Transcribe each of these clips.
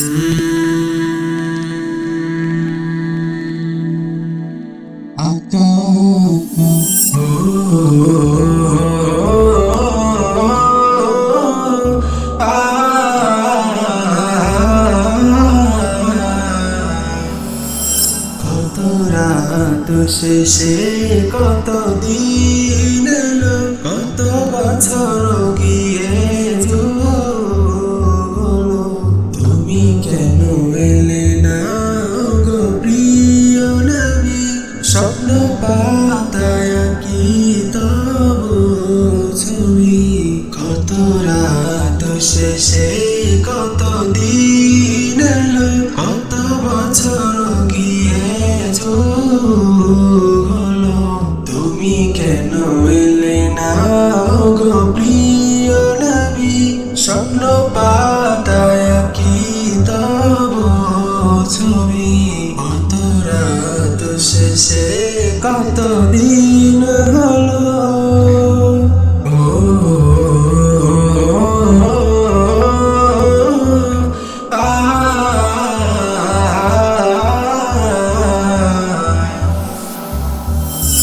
কত রাত শেষে কত দিন এলো, কত বছর গিয়ে হলো, তুমি কেন এলে না গো প্রিয় নবী? স্বপ্ন পাতায় কি তব ছবি? কত রাত শেষে কত দিন এলো, কত বছর গিয়ে হলো, তুমি কেন এলে না গো প্রিয় নবী? স্বপ্ন পাতায় কি তব ছবি? কত রাত শেষে কত দিন হলো।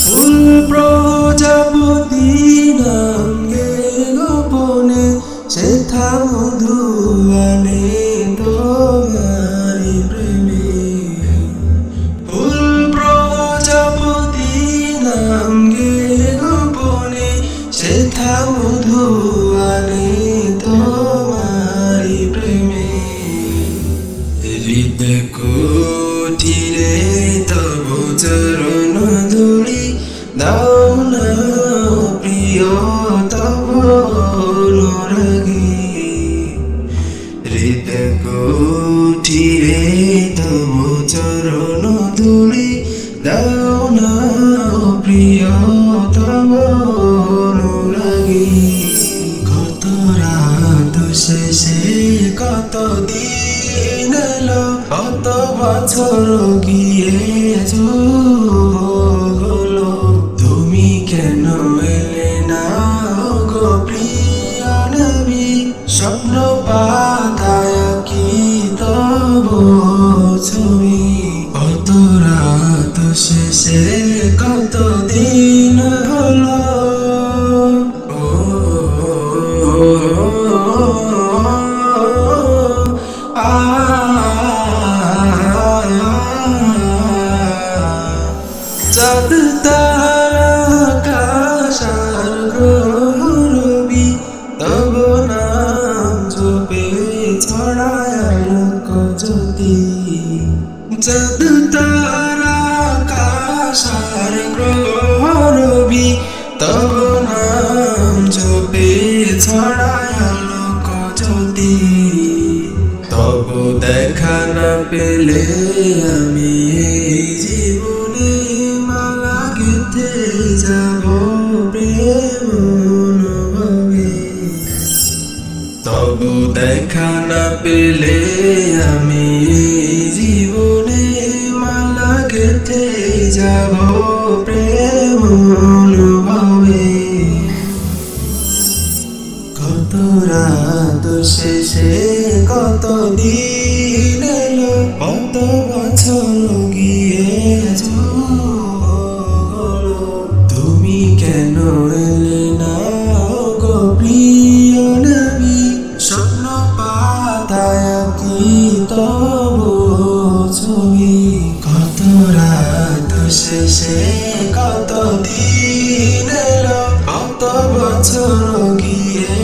ফুল প্রজাপতি নামে গোপনে সেথা মধু আনে তোমারি প্রেমে। ফুল প্রজাপতি নামে গোপনে সেথা মধু আনে তোমারি প্রেমে। হৃদয় কুঠিরে তব চরণ ধূলি দাও না প্রিয় তব অনুরাগী। হৃদয় কুঠিরে তব চরণ ধূলি দাও না প্রিয় তব অনুরাগী। কত রাত শেষে কত দিন এলো, কত বছর গিয়ে হলো, তুমি কেন এলে না গো প্রিয় নবী? স্বপ্ন পাতায় কি তব ছবি? কত রাত শেষে কত দিন হলো। চাঁদ তারা আকাশ আর গ্রহ রবি তব নাম জপে ছড়ায় আলোক জ্যোতি। চাঁদ তারা আকাশ আর গ্রহ রবি তব নাম জপে ছড়ায় আলোক জ্যোতি। তব দেখা না পেলে আমি এই জীবনে মালা গেঁথে যাব প্রেম অনুভবে। তব দেখা না পেলে আমি এই জীবনে মালা গেঁথে যাব প্রেম অনুভবে। কত রাত শেষে কত দিন এলো, কত বছর গিয়ে হলো, তুমি কেন এলে না গো প্রিয় নবী? স্বপ্ন পাতায় কি তব ছবি? কত রাত শেষে কত দিন এলো, কত বছর গিয়ে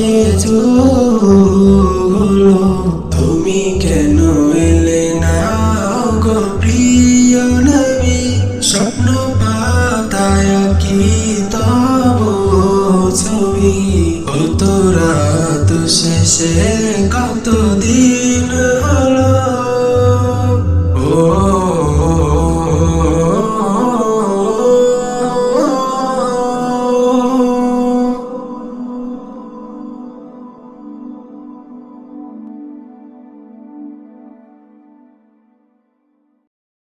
হলো, তুমি কেন এলে না গো প্রিয় নবী? স্বপ্ন পাতায় কি তব ছবি? কত রাত শেষে কত